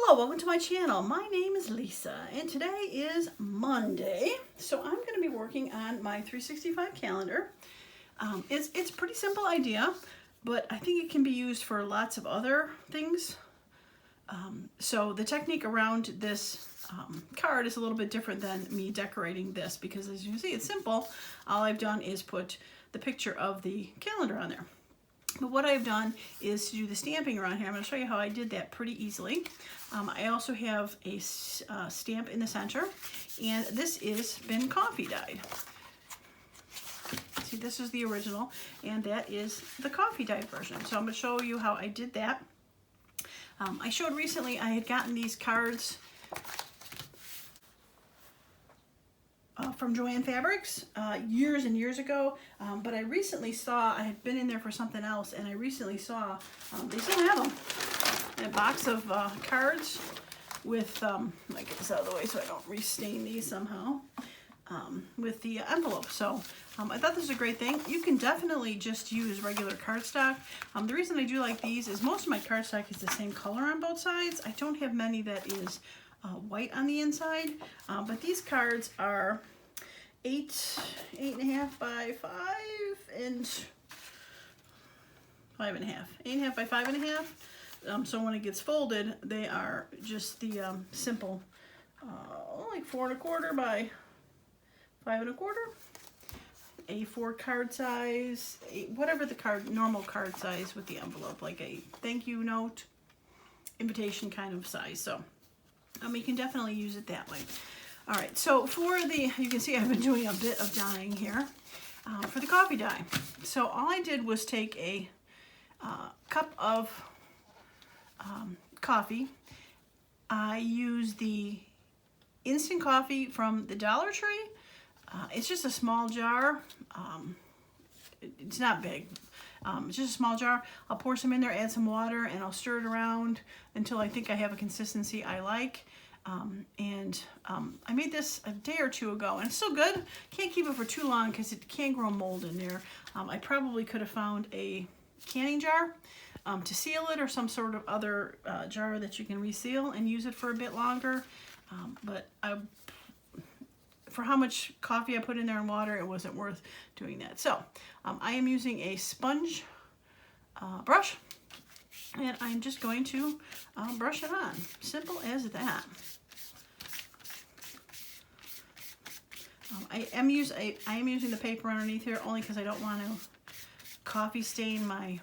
Hello, welcome to my channel. My name is Lisa and today is Monday. So I'm going to be working on my 365 calendar. It's a pretty simple idea, but I think it can be used for lots of other things. So the technique around this card is a little bit different than me decorating this because as you can see, it's simple. All I've done is put the picture of the calendar on there. But what I've done is to do the stamping around here. I'm going to show you how I did that pretty easily. I also have a stamp in the center, and this is been coffee dyed. See, this is the original, and that is the coffee dyed version. So I'm going to show you how I did that. I showed recently I had gotten these cards from Joann Fabrics years and years ago, but I recently saw, I had been in there for something else, and I recently saw, they still have them, a box of cards with, I get this out of the way so I don't restain these somehow, with the envelope. So I thought this was a great thing. You can definitely just use regular cardstock. The reason I do like these is most of my cardstock is the same color on both sides. I don't have many that is white on the inside, but these cards are 8.5 by 5 and 5.5. 8.5 by 5.5. So when it gets folded, they are just the simple, like 4.25 by 5.25. A4 card size, whatever the normal card size with the envelope, like a thank you note, invitation kind of size. So you can definitely use it that way. All right, so for the, you can see I've been doing a bit of dyeing here for the coffee dye. So all I did was take a cup of coffee. I used the instant coffee from the Dollar Tree. It's just a small jar. It's not big. It's just a small jar. I'll pour some in there, add some water, and I'll stir it around until I think I have a consistency I like. I made this a day or two ago, and it's still good. Can't keep it for too long because it can grow mold in there. I probably could have found a canning jar to seal it, or some sort of other jar that you can reseal and use it for a bit longer. For how much coffee I put in there and water, it wasn't worth doing that. So I am using a sponge brush, and I'm just going to brush it on. Simple as that. I am using the paper underneath here only because I don't want to coffee stain my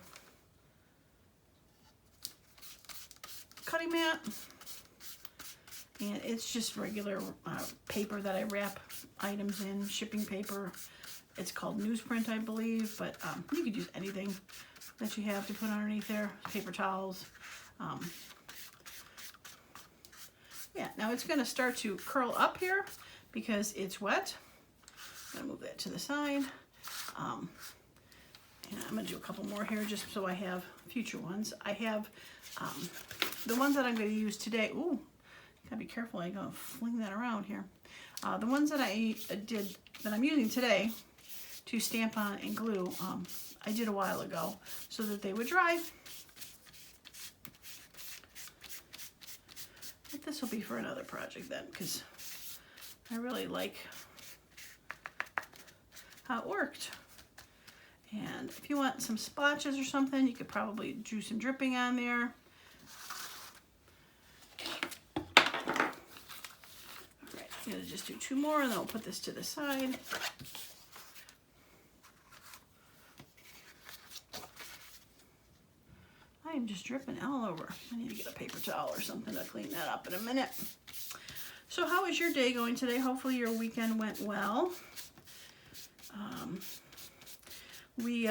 cutting mat. And it's just regular paper that I wrap items in, shipping paper. It's called newsprint, I believe, but you could use anything that you have to put underneath there. Paper towels. Yeah, now it's going to start to curl up here because it's wet. I'm going to move that to the side. And I'm going to do a couple more here just so I have future ones. I have the ones that I'm going to use today. Ooh. Gotta be careful, I'm gonna fling that around here. The ones that I'm using today to stamp on and glue, I did a while ago so that they would dry. But this will be for another project then, because I really like how it worked. And if you want some splotches or something, you could probably do some dripping on there. I'm going to just do two more, and then I'll put this to the side. I am just dripping all over. I need to get a paper towel or something to clean that up in a minute. So how is your day going today? Hopefully your weekend went well. We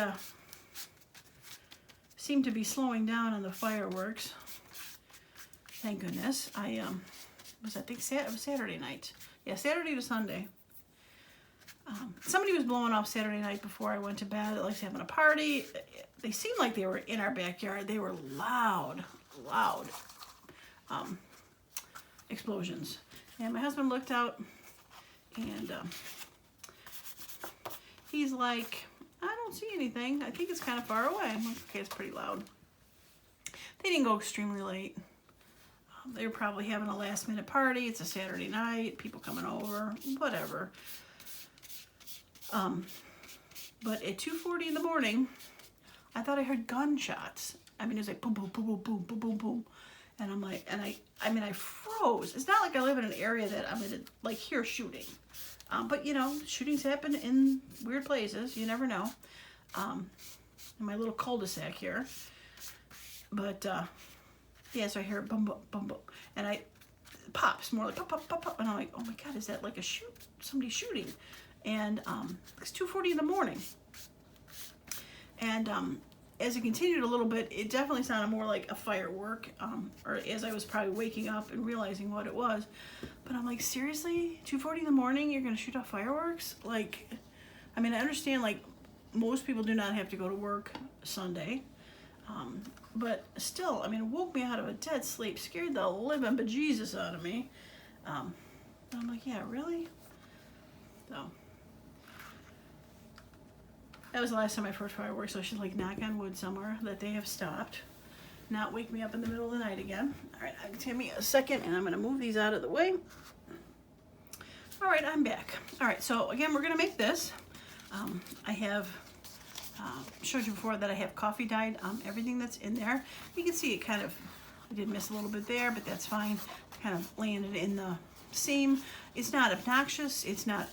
seem to be slowing down on the fireworks. Thank goodness. I think it was Saturday night. Yeah, Saturday to Sunday. Somebody was blowing off Saturday night before I went to bed, like having a party. They seemed like they were in our backyard. They were loud explosions. And my husband looked out, and he's like, I don't see anything. I think it's kind of far away. I'm like, okay, it's pretty loud. They didn't go extremely late. They were probably having a last minute party. It's a Saturday night, people coming over, whatever. But at 2:40 in the morning, I thought I heard gunshots. I mean, it was like boom, boom, boom, boom, boom, boom, boom, boom. And I'm like, I mean, I froze. It's not like I live in an area that I'm gonna like hear shooting. But you know, shootings happen in weird places. You never know. In my little cul-de-sac here. But yeah, so I hear boom, boom, boom, boom, and it pops more like pop, pop, pop, pop, and I'm like, oh my God, is that like somebody shooting? And it's 2:40 in the morning, and as it continued a little bit, it definitely sounded more like a firework, or as I was probably waking up and realizing what it was. But I'm like, seriously, 2:40 in the morning, you're gonna shoot off fireworks? Like, I mean, I understand like most people do not have to go to work Sunday. But still, I mean, it woke me out of a dead sleep, scared the living bejesus out of me. And I'm like, yeah, really? So, that was the last time I heard fireworks, so I should like knock on wood somewhere that they have stopped. Not wake me up in the middle of the night again. All right, give me a second, and I'm gonna move these out of the way. All right, I'm back. All right, so again, we're gonna make this. I have showed you before that I have coffee dyed everything that's in there. You can see it kind of, I did miss a little bit there, but that's fine. Kind of landed in the seam. It's not obnoxious. It's not,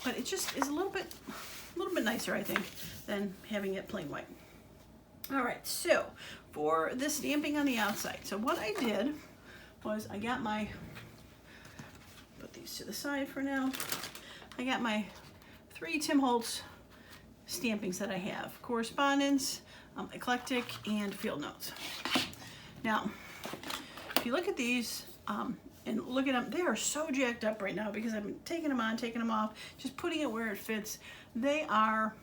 but it just is a little bit nicer, I think, than having it plain white. All right, so for this stamping on the outside, so what I did was I got put these to the side for now. I got my 3 Tim Holtz stampings that I have: correspondence, eclectic, and field notes. Now, if you look at these and look at them, they are so jacked up right now because I've been taking them on, taking them off, just putting it where it fits. They are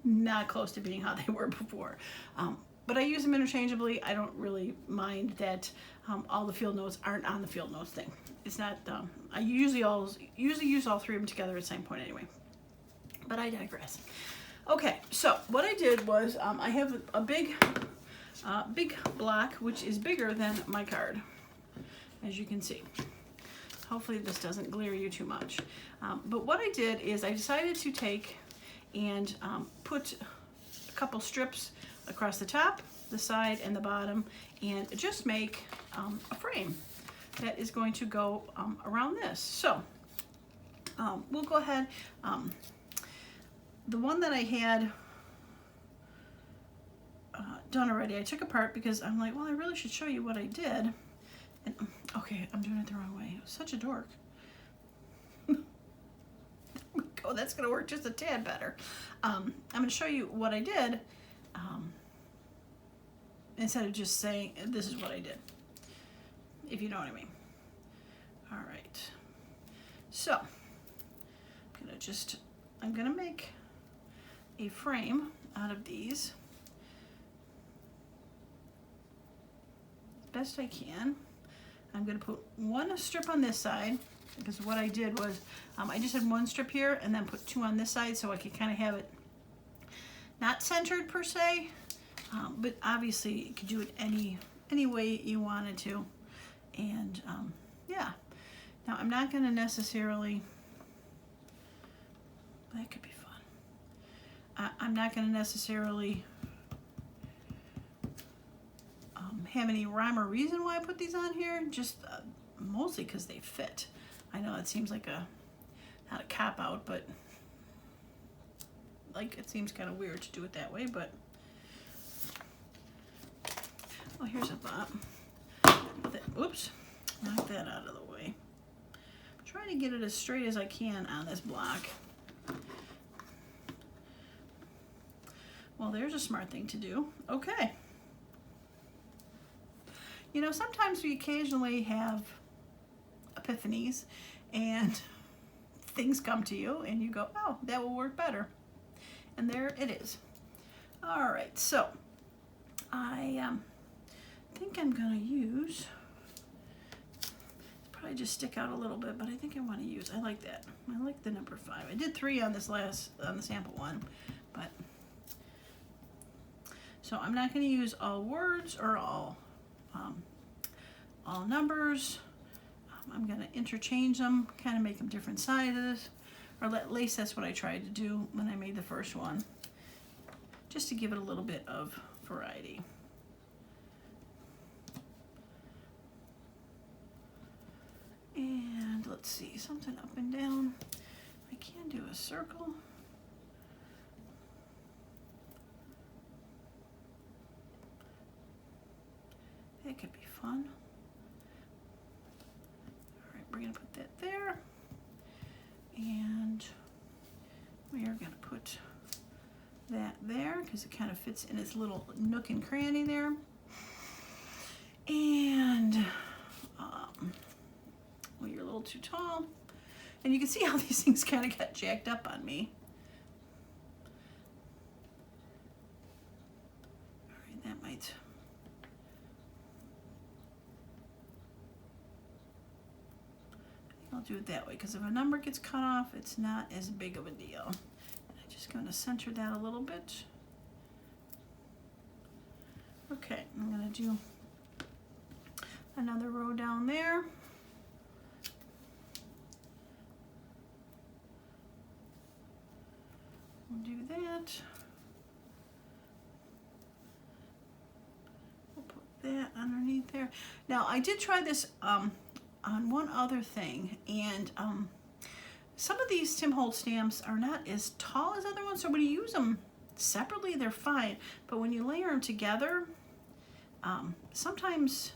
not close to being how they were before. But I use them interchangeably. I don't really mind that all the field notes aren't on the field notes thing. It's not, I usually use all 3 of them together at the same point anyway. But I digress. Okay, so what I did was I have a big block, which is bigger than my card, as you can see. Hopefully this doesn't glare you too much. But what I did is I decided to take and put a couple strips across the top, the side, and the bottom, and just make a frame that is going to go around this. So we'll go ahead. The one that I had done already, I took apart because I'm like, well, I really should show you what I did. And okay, I'm doing it the wrong way. Such a dork. Oh, that's gonna work just a tad better. I'm gonna show you what I did instead of just saying this is what I did, if you know what I mean. All right, so I'm gonna make a frame out of these as best I can. I'm going to put one strip on this side because what I did was I just had one strip here and then put 2 on this side so I could kind of have it not centered per se, but obviously you could do it any way you wanted to. And yeah, now I'm not going to necessarily, that could be fun. I'm not going to necessarily have any rhyme or reason why I put these on here, just mostly because they fit. I know it seems like not a cop out, but like it seems kind of weird to do it that way, but oh, here's a thought. Oops, knock that out of the way. I'm trying to get it as straight as I can on this block. Well, there's a smart thing to do. Okay. You know, sometimes we occasionally have epiphanies and things come to you and you go, oh, that will work better. And there it is. All right, so I think I'm gonna use, probably just stick out a little bit, but I think I wanna use, I like that. I like the number 5. I did 3 on this on the sample one, but, so I'm not gonna use all words or all all numbers. I'm going to interchange them, kind of make them different sizes, or at least that's what I tried to do when I made the first one, just to give it a little bit of variety. And let's see, something up and down. I can do a circle. That could be fun. All right, we're gonna put that there. And we are gonna put that there because it kind of fits in its little nook and cranny there. And well, you're a little too tall. And you can see how these things kind of got jacked up on me. All right, that might. I'll do it that way because if a number gets cut off, it's not as big of a deal. And I'm just going to center that a little bit. Okay, I'm going to do another row down there. We'll do that. We'll put that underneath there. Now, I did try this on one other thing, and some of these Tim Holtz stamps are not as tall as other ones, so when you use them separately, they're fine, but when you layer them together, sometimes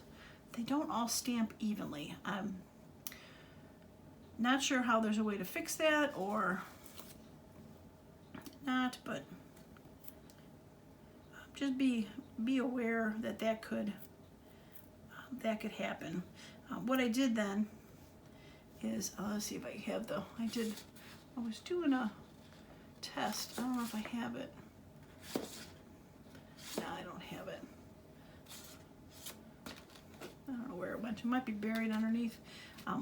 they don't all stamp evenly. I'm not sure how there's a way to fix that or not, but just be aware that that could happen. What I did then is, let's see if I have I was doing a test. I don't know if I have it. No, I don't have it. I don't know where it went. It might be buried underneath.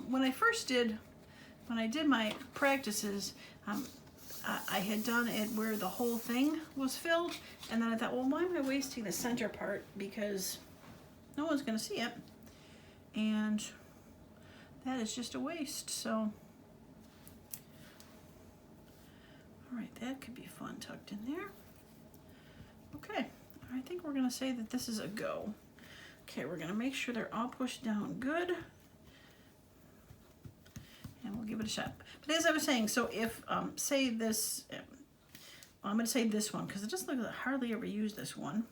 When I did my practices, I had done it where the whole thing was filled, and then I thought, well, why am I wasting the center part, because no one's going to see it, and that is just a waste. So, all right, that could be fun tucked in there. Okay, I think we're going to say that this is a go. Okay, we're going to make sure they're all pushed down good, and we'll give it a shot. But as I was saying, so if, say this, well, I'm going to say this one, because it doesn't look like I hardly ever use this one.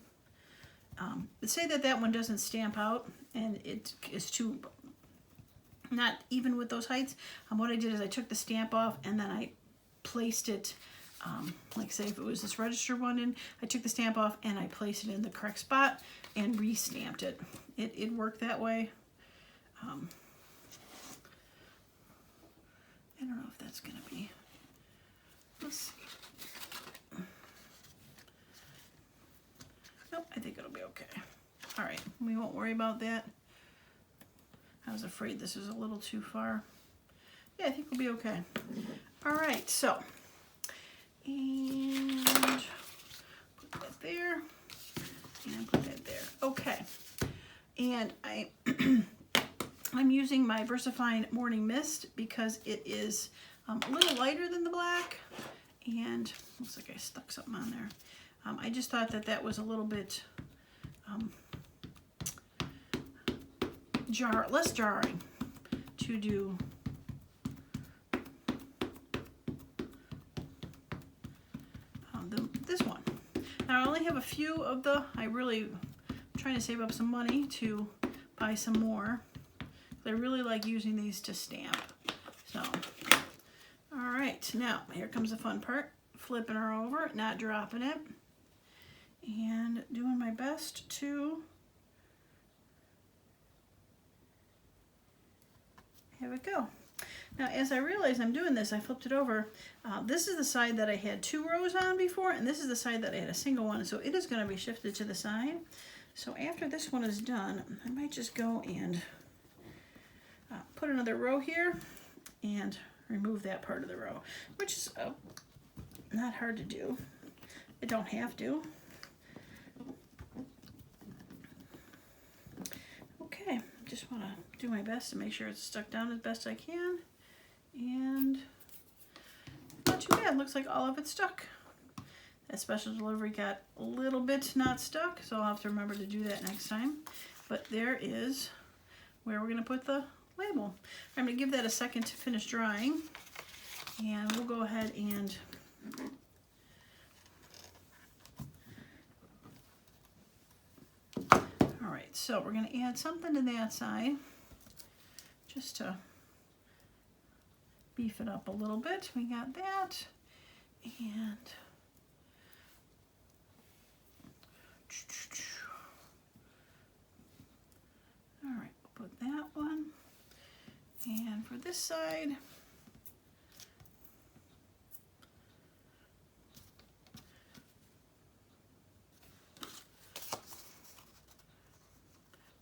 But say that one doesn't stamp out, and it is too not even with those heights. What I did is I took the stamp off, and then I placed it, like say if it was this register one in, I took the stamp off, and I placed it in the correct spot, and re-stamped it. It worked that way. I don't know if that's going to be, let's see. Nope, I think it'll be okay. All right, we won't worry about that. I was afraid this was a little too far. Yeah, I think we'll be okay. All right, so, and put that there, and put that there. Okay, and I'm using my VersaFine Morning Mist because it is a little lighter than the black, and looks like I stuck something on there. I just thought that was a little bit less jarring to do this one. Now I only have a few of I'm trying to save up some money to buy some more. I really like using these to stamp. So, all right, now here comes the fun part. Flipping her over, not dropping it, and doing my best to have it go. Now, as I realize I'm doing this, I flipped it over. This is the side that I had 2 rows on before, and this is the side that I had a single one, so it is going to be shifted to the side. So after this one is done, I might just go and put another row here and remove that part of the row, which is not hard to do. I don't have to. Okay, just want to do my best to make sure it's stuck down as best I can. And not too bad, looks like all of it stuck. That special delivery got a little bit not stuck, so I'll have to remember to do that next time. But there is where we're gonna put the label. I'm gonna give that a second to finish drying, and we'll go ahead and all right, so we're gonna add something to that side just to beef it up a little bit. We got that, and all right, we'll put that one. And for this side,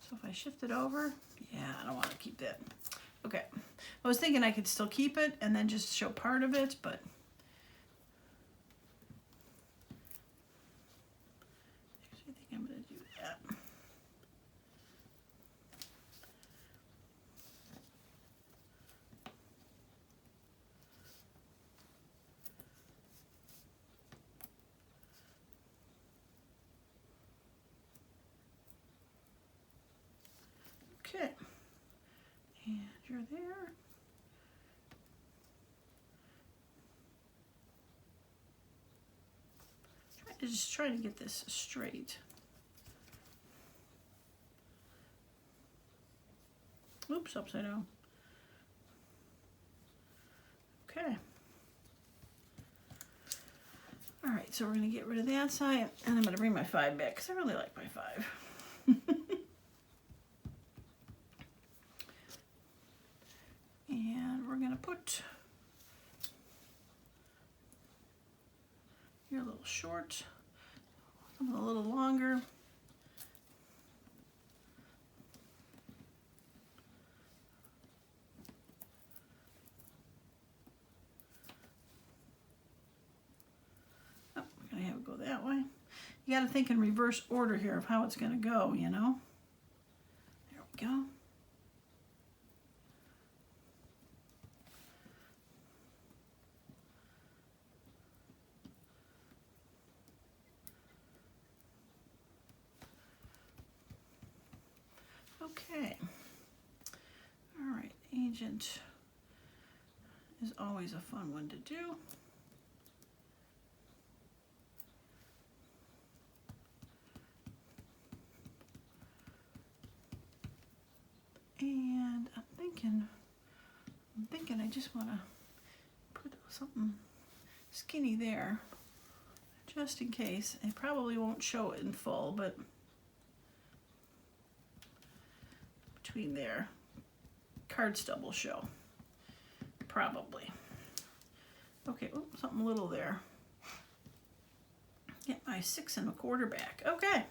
so if I shift it over, yeah, I don't want to keep that. Okay, I was thinking I could still keep it and then just show part of it, but I think I'm going to do that. Okay, and you're there. Just trying to get this straight. Oops, upside down. Okay. All right, so we're gonna get rid of that side, and I'm gonna bring my 5 back because I really like my 5. And we're gonna put you're a little short, something a little longer. Oh, we're gonna have it go that way. You gotta think in reverse order here of how it's gonna go, you know? There we go. Okay, all right, agent is always a fun one to do. And I'm thinking I just want to put something skinny there, just in case. I probably won't show it in full, but between there, card stub will show, probably. Okay, oops, something little there. Get my 6 1/4 back. Okay,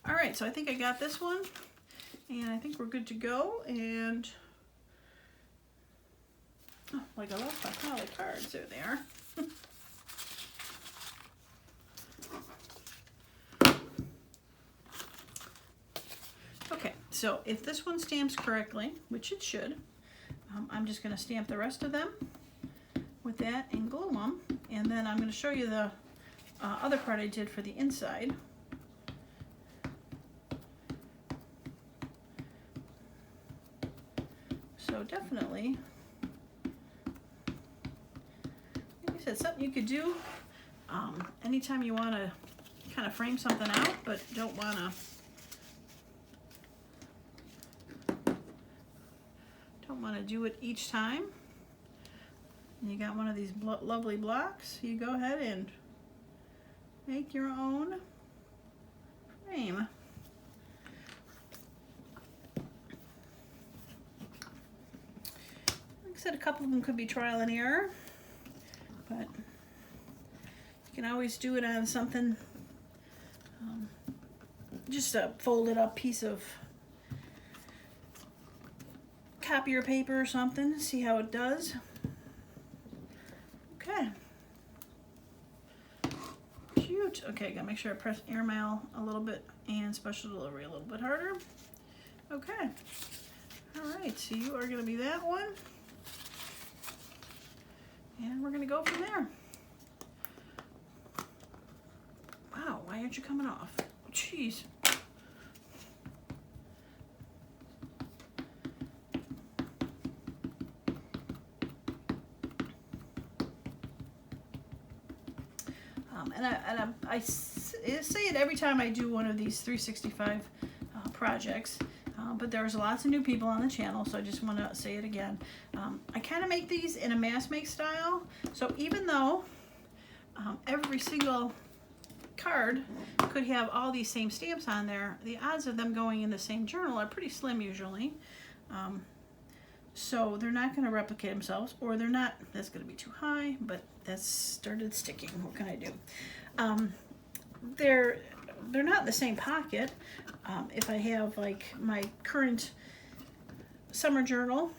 all right, so I think I got this one, and I think we're good to go. And oh, like I lost my pile of cards. There they are. Okay, so if this one stamps correctly, which it should, I'm just going to stamp the rest of them with that and glue them, and then I'm going to show you the other part I did for the inside. So definitely, like I said, something you could do anytime you want to kind of frame something out, but don't want to do it each time. And you got one of these lovely blocks. You go ahead and make your own frame. Like I said, a couple of them could be trial and error, but you can always do it on something, just a folded up piece of copier paper or something, see how it does. Okay. Cute. Okay, gotta make sure I press airmail a little bit and special delivery a little bit harder. Okay. right, so you are gonna be that one. And we're gonna go from there. Wow, why aren't you coming off? Jeez. I say it every time I do one of these 365 projects, but there's lots of new people on the channel, so I just want to say it again. I kind of make these in a mass make style, so even though every single card could have all these same stamps on there, the odds of them going in the same journal are pretty slim usually. So they're not going to replicate themselves, or they're not, that's going to be too high, but that's started sticking. What can I do? They're not in the same pocket. If I have like my current summer journal,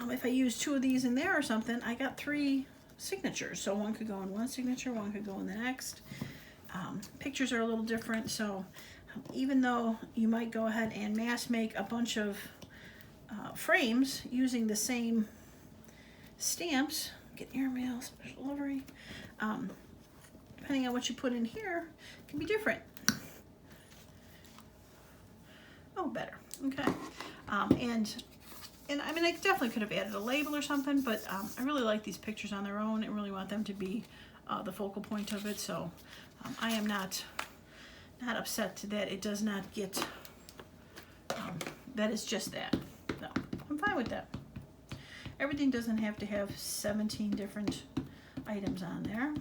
if I use 2 of these in there or something, I got 3 signatures. So one could go in one signature, one could go in the next. Pictures are a little different, so even though you might go ahead and mass make a bunch of frames using the same stamps, get airmail, special delivery, depending on what you put in here, it can be different. Oh, better. Okay. And I mean, I definitely could have added a label or something, but I really like these pictures on their own. I really want them to be the focal point of it, so I am not upset that it does not get, that it's just that. No, I'm fine with that. Everything doesn't have to have 17 different items on there.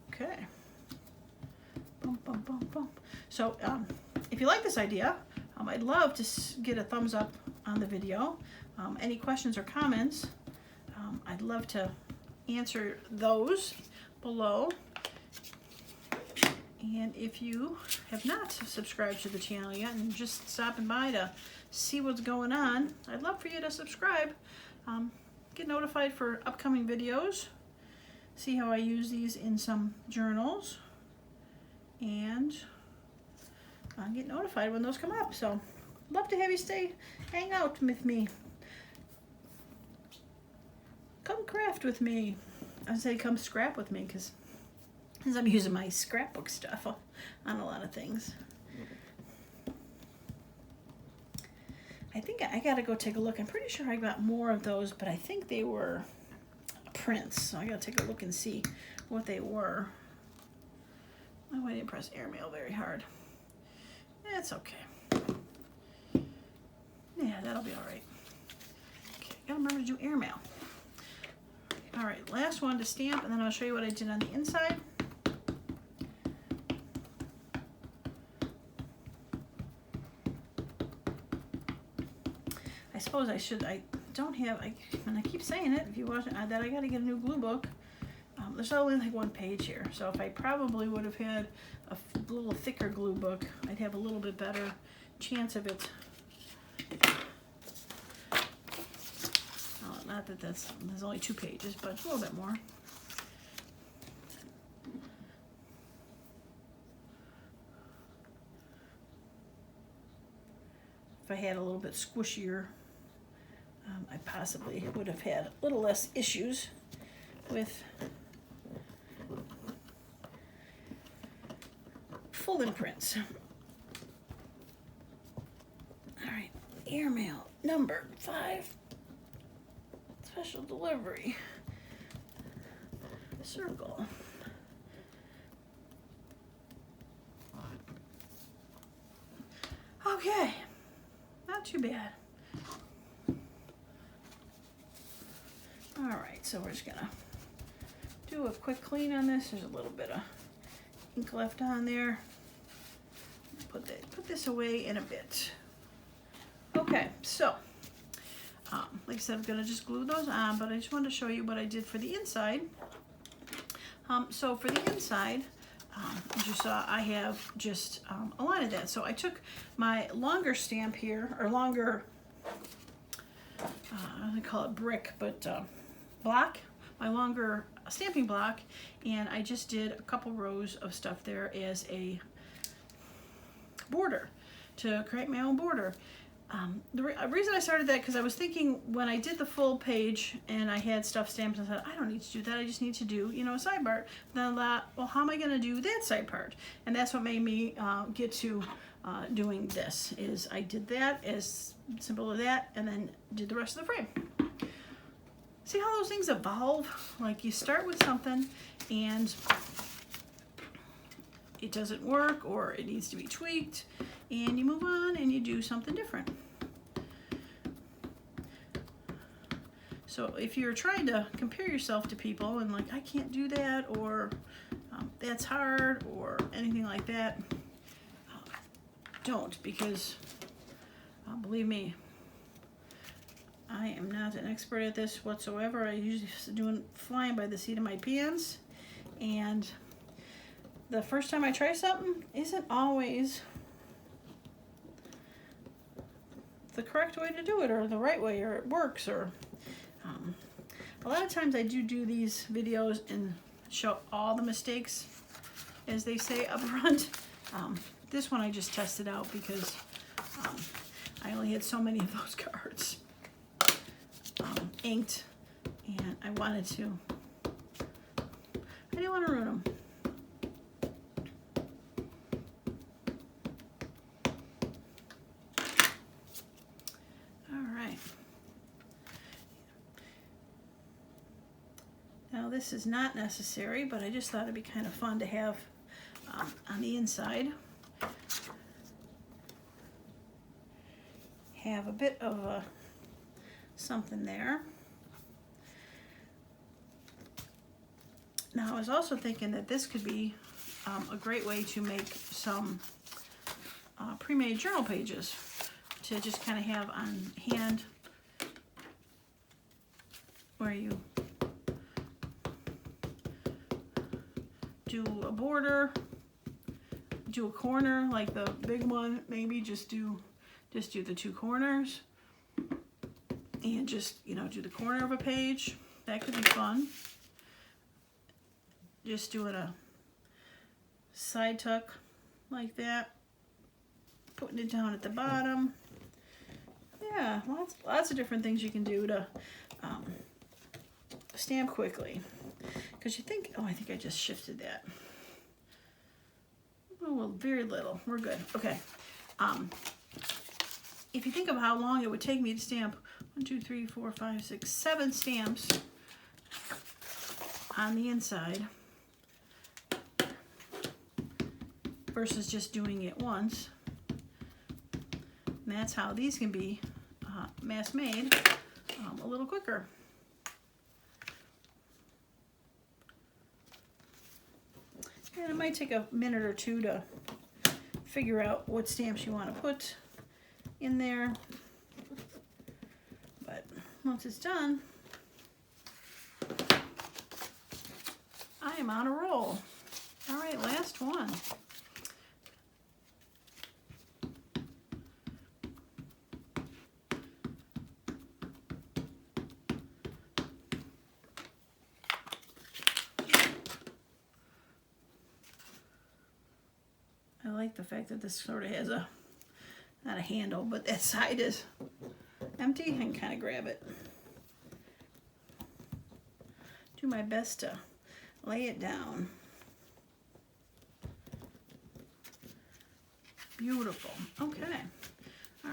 Okay. Boom, boom, boom, boom. So if you like this idea, I'd love to get a thumbs up on the video. Any questions or comments, I'd love to answer those below. And if you have not subscribed to the channel yet and just stopping by to see what's going on, I'd love for you to subscribe. Get notified for upcoming videos. See how I use these in some journals. And get notified when those come up. So love to have you hang out with me. Come craft with me. I say come scrap with me because I'm using my scrapbook stuff on a lot of things. I think I gotta go take a look. I'm pretty sure I got more of those, but I think they were prints. So I gotta take a look and see what they were. Oh, I didn't press airmail very hard. It's okay. Yeah, that'll be all right. Okay, gotta remember to do airmail. All right, last one to stamp, and then I'll show you what I did on the inside. I suppose I should, I don't have, and I keep saying it, if you watch it, that I gotta get a new glue book. There's only like 1 page here, so if I probably would have had a little thicker glue book, I'd have a little bit better chance of it. Not that there's only 2 pages, but a little bit more. If I had a little bit squishier, I possibly would have had a little less issues with full imprints. All right, airmail number 5. Special delivery. Circle. Okay, not too bad. All right, so we're just gonna do a quick clean on this. There's a little bit of ink left on there. Put this away in a bit. Okay, so like I said, I'm gonna just glue those on, but I just wanted to show you what I did for the inside. So for the inside, as you saw, I have just a line of that. So I took my longer stamp here, or longer, I call it brick, but block, my longer stamping block, and I just did a couple rows of stuff there as a border, to create my own border. The reason I started that, because I was thinking when I did the full page and I had stuff stamped, I thought, I don't need to do that, I just need to do, you know, a side part. Then I thought, well, how am I going to do that side part? And that's what made me get to doing this, is I did that, as simple as that, and then did the rest of the frame. See how those things evolve? Like, you start with something and it doesn't work, or it needs to be tweaked, and you move on and you do something different. So if you're trying to compare yourself to people and like, I can't do that, or that's hard, or anything like that, don't, because believe me, I am not an expert at this whatsoever. I usually flying by the seat of my pants, and the first time I try something isn't always the correct way to do it, or the right way, or it works, or a lot of times I do these videos and show all the mistakes, as they say up front. This one I just tested out because I only had so many of those cards inked, and I didn't want to ruin them. Now this is not necessary, but I just thought it'd be kind of fun to have on the inside. Have a bit of something there. Now I was also thinking that this could be a great way to make some pre-made journal pages to just kind of have on hand, where you do a border, do a corner like the big one, maybe just do the two corners, and just, you know, do the corner of a page. That could be fun. Just doing a side tuck like that, putting it down at the bottom. Yeah, lots of different things you can do to stamp quickly. Because you think, oh, I think I just shifted that. Oh, well, very little. We're good. Okay. If you think of how long it would take me to stamp 1, 2, 3, 4, 5, 6, 7 stamps on the inside versus just doing it once, and that's how these can be mass made a little quicker. And it might take a minute or two to figure out what stamps you want to put in there. But once it's done, I am on a roll. All right, last one. I like the fact that this sort of has not a handle, but that side is empty. I can kind of grab it. Do my best to lay it down. Beautiful. Okay.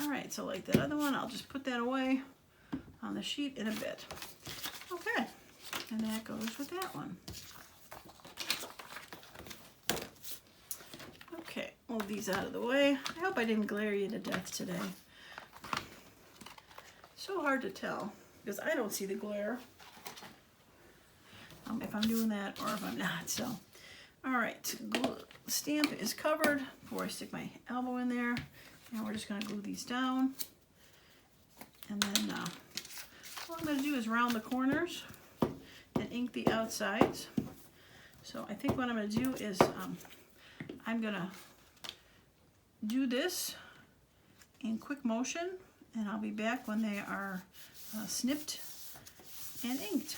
All right, so like that other one, I'll just put that away on the sheet in a bit. Okay, and that goes with that one. Okay, move these out of the way. I hope I didn't glare you to death today. So hard to tell because I don't see the glare if I'm doing that or if I'm not. So, all right, stamp is covered before I stick my elbow in there. Now we're just going to glue these down, and then what I'm going to do is round the corners and ink the outsides. So I think what I'm going to do is I'm going to do this in quick motion, and I'll be back when they are snipped and inked.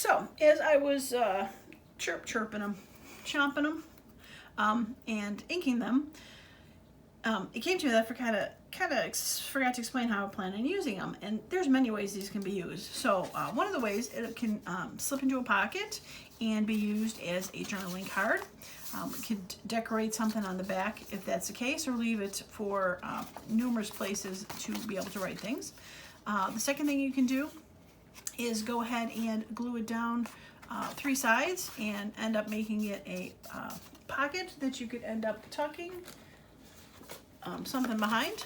So as I was chirping them, chomping them, and inking them, it came to me that I forgot to explain how I plan on using them. And there's many ways these can be used. So one of the ways, it can slip into a pocket and be used as a journaling card. You could decorate something on the back if that's the case, or leave it for numerous places to be able to write things. The second thing you can do is go ahead and glue it down 3 sides and end up making it a pocket that you could end up tucking something behind,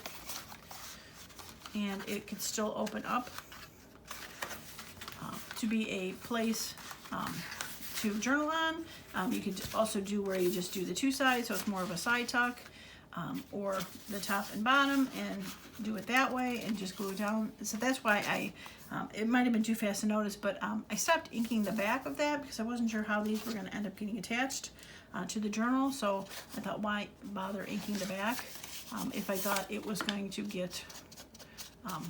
and it could still open up to be a place to journal on. You could also do where you just do the 2 sides, so it's more of a side tuck, or the top and bottom, and do it that way and just glue it down. So that's why it might have been too fast to notice, but I stopped inking the back of that because I wasn't sure how these were going to end up getting attached to the journal. So I thought, why bother inking the back if I thought it was going to get, I'm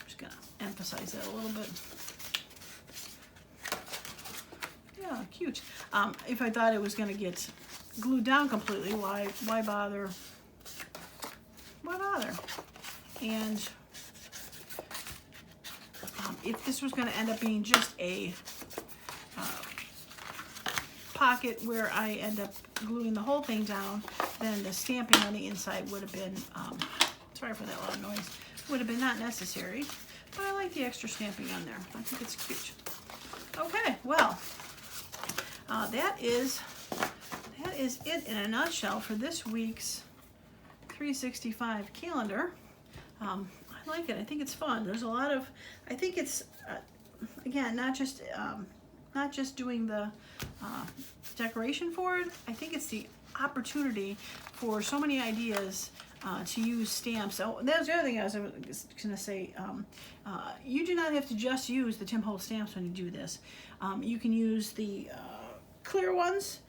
just going to emphasize that a little bit. Yeah, cute. If I thought it was going to get glued down completely, why bother? Why bother? And if this was going to end up being just a pocket where I end up gluing the whole thing down, then the stamping on the inside would have been, sorry for that loud noise, would have been not necessary. But I like the extra stamping on there. I think it's cute. Okay, well, that is it in a nutshell for this week's 365 calendar. I like it. I think it's fun. There's a lot of, I think it's, again, not just doing the decoration for it. I think it's the opportunity for so many ideas to use stamps. Oh, that was the other thing I was going to say. You do not have to just use the Tim Holtz stamps when you do this. You can use the clear ones.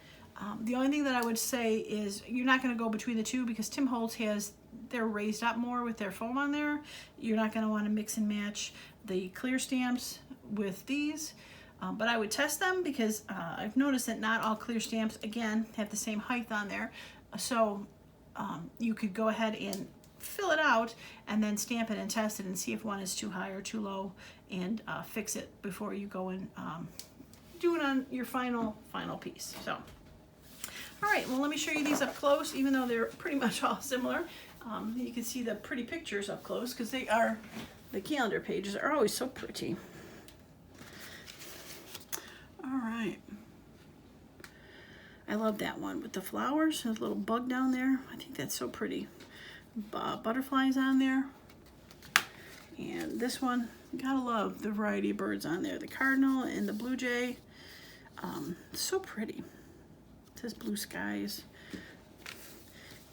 The only thing that I would say is you're not going to go between the two, because Tim Holtz they're raised up more with their foam on there. You're not going to want to mix and match the clear stamps with these. But I would test them, because I've noticed that not all clear stamps, again, have the same height on there. So you could go ahead and fill it out and then stamp it and test it and see if one is too high or too low, and fix it before you go and do it on your final piece. So, all right, well, let me show you these up close, even though they're pretty much all similar. You can see the pretty pictures up close, because the calendar pages are always so pretty. All right. I love that one with the flowers. There's a little bug down there. I think that's so pretty. Butterflies on there. And this one, gotta love the variety of birds on there. The cardinal and the blue jay. So pretty. It says blue skies.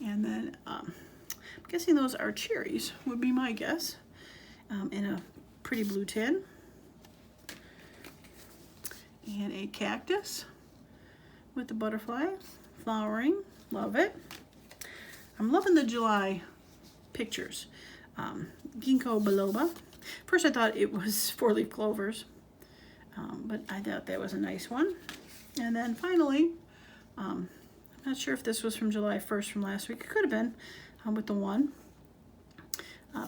And then I'm guessing those are cherries, would be my guess. In a pretty blue tin. And a cactus with the butterfly flowering. Love it. I'm loving the July pictures. Ginkgo biloba. First I thought it was 4-leaf clovers, but I thought that was a nice one. And then finally, I'm not sure if this was from July 1st from last week. It could have been with the one.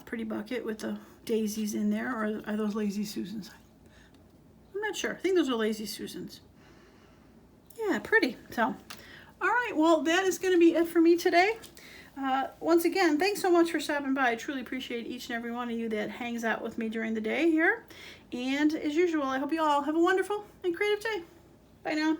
Pretty bucket with the daisies in there, or are those Lazy Susans? I'm not sure. I think those are Lazy Susans. Yeah, pretty. So, all right. Well, that is going to be it for me today. Once again, thanks so much for stopping by. I truly appreciate each and every one of you that hangs out with me during the day here. And as usual, I hope you all have a wonderful and creative day. Bye now.